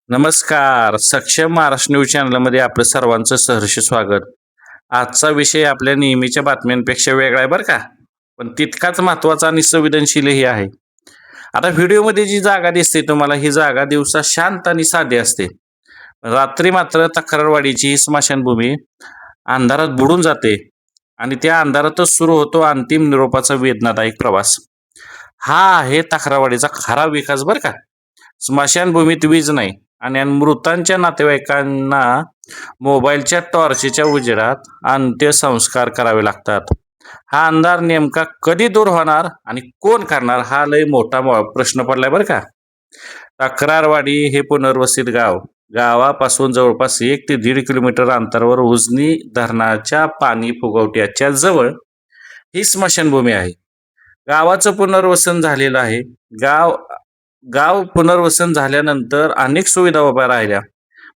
नमस्कार. सक्षम महाराष्ट्र न्यूज चॅनलमध्ये आपलं सर्वांचं सहर्ष स्वागत. आजचा विषय आपल्या नेहमीच्या बातम्यांपेक्षा वेगळा आहे बरं का, पण तितकाच महत्त्वाचा आणि संवेदनशीलही आहे. आता व्हिडिओमध्ये जी जागा दिसते तुम्हाला, ही जागा दिवसा शांत आणि साधी असते. रात्री मात्र तक्रारवाडीची ही स्मशानभूमी अंधारात बुडून जाते आणि त्या अंधारातच सुरू होतो अंतिम निरोपाचा वेदनादायक प्रवास. हा आहे तक्रारवाडीचा खरा विकास बरं का. स्मशानभूमीत वीज नाही आणि मृतांच्या नातेवाईकांना मोबाईलच्या टॉर्चच्या उजेडात अंत्यसंस्कार करावे लागतात. हा अंधार नेमका कधी दूर होणार आणि कोण करणार, हा लय मोठा प्रश्न पडलाय बरं का. तक्रारवाडी हे पुनर्वसित गाव. गावापासून जवळपास 1 ते 1.5 किलोमीटर अंतरावर उजनी धरणाच्या पाणी फुगवट्याच्या जवळ ही स्मशानभूमी आहे. गावाचं पुनर्वसन झालेलं आहे. गाव गाव पुनर्वसन झाल्यानंतर अनेक सुविधा उभ्या राहिल्या,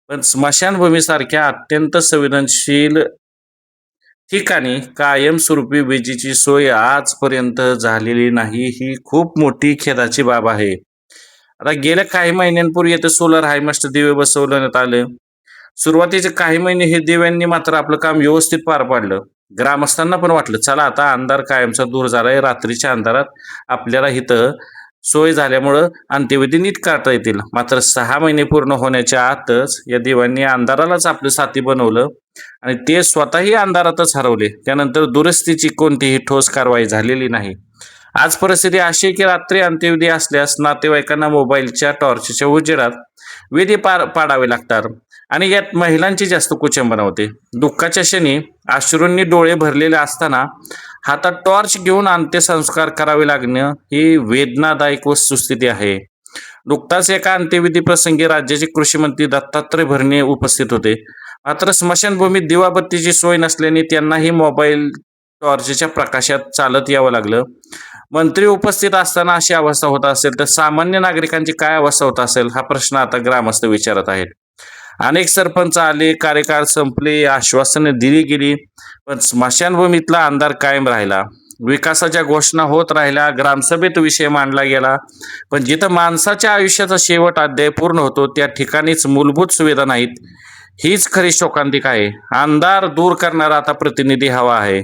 पण स्मशानभूमीसारख्या अत्यंत संवेदनशील ठिकाणी कायमस्वरूपी विजेची सोय आजपर्यंत झालेली नाही. ही खूप मोठी खेदाची बाब आहे. आता गेल्या काही महिन्यांपूर्वी येथे सोलर हायमास्ट दिवे बसवण्यात आले. सुरुवातीचे काही महिने हे दिव्यांनी मात्र आपलं काम व्यवस्थित पार पाडलं. ग्रामस्थांना पण वाटलं चला आता अंधार कायमचा दूर झालाय, रात्रीच्या अंधारात आपल्याला इथं सोय झाल्यामुळं अंत्यविधी नीट करता येतील. मात्र 6 महिने पूर्ण होण्याच्या आतच या दिव्यांनी अंधारालाच आपलं साथी बनवलं आणि ते स्वतःही अंधारातच हरवले. त्यानंतर दुरुस्तीची कोणतीही ठोस कारवाई झालेली नाही. आज परिस्थिती अशी आहे की रात्री अंत्यविधी असल्यास नातेवाईकांना मोबाईलच्या टॉर्चच्या उजेडात विधी पाडावे लागतात आणि यात महिलांची जास्त कुचंबना होते. दुःखाच्या क्षणी अश्रूंनी डोळे भरलेले असताना हातात टॉर्च घेऊन अंत्यसंस्कार करावे लागणं ही वेदनादायक वस्तुस्थिती आहे. नुकताच एका अंत्यविधी प्रसंगी राज्याचे कृषी मंत्री दत्तात्रय भरणे उपस्थित होते. मात्र स्मशानभूमीत दिवाबत्तीची सोय नसल्याने त्यांनाही मोबाईल टॉर्चच्या प्रकाशात चालत यावं लागलं. मंत्री उपस्थित असताना अशी अवस्था होत असेल तर सामान्य नागरिकांची काय अवस्था होत असेल, हा प्रश्न आता ग्रामस्थ विचारत आहेत. अनेक सरपंच आले, कार्यकाळ संपले, आश्वासने दिली गेली, पण स्मशानभूमीतला अंधार कायम राहिला. विकासाच्या घोषणा होत राहिल्या, ग्रामसभेत विषय मांडला गेला, पण जिथं माणसाच्या आयुष्याचा शेवट अध्याय पूर्ण होतो त्या ठिकाणीच मूलभूत सुविधा नाहीत. हीच खरी शोकांतिका आहे. अंधार दूर करणारा आता प्रतिनिधी हवा आहे.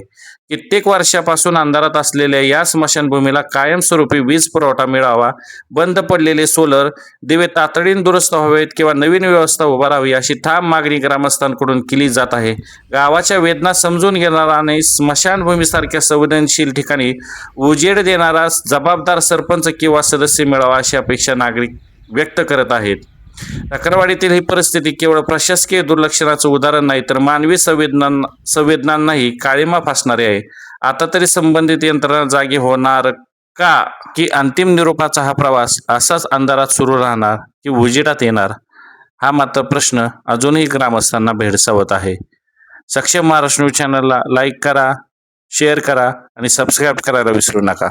कित्येक वर्षापासून अंधारात असलेल्या या स्मशानभूमीला कायमस्वरूपी वीज पुरवठा मिळावा, बंद पडलेले सोलर दिवे तातडीने दुरुस्त व्हावेत किंवा नवीन व्यवस्था उभारावी अशी ठाम मागणी ग्रामस्थांकडून केली जात आहे. गावाच्या वेदना समजून घेणारा आणि स्मशानभूमीसारख्या संवेदनशील ठिकाणी उजेड देणारा जबाबदार सरपंच किंवा सदस्य मिळावा अशी अपेक्षा नागरिक व्यक्त करत आहेत. तक्रारवाडीतील ही परिस्थिती केवळ प्रशासकीय दुर्लक्षणाचं उदाहरण नाही, तर मानवी संवेदनांनाही काळिमा फासणारी आहे. आता तरी संबंधित यंत्रणा जागी होणार का, की अंतिम निरोपाचा हा प्रवास असाच अंधारात सुरू राहणार की उजेडात येणार, हा मात्र प्रश्न अजूनही ग्रामस्थांना भेडसावत आहे. सक्षम महाराष्ट्र न्यूज चॅनलला लाईक करा, शेअर करा आणि सबस्क्राईब करायला विसरू नका.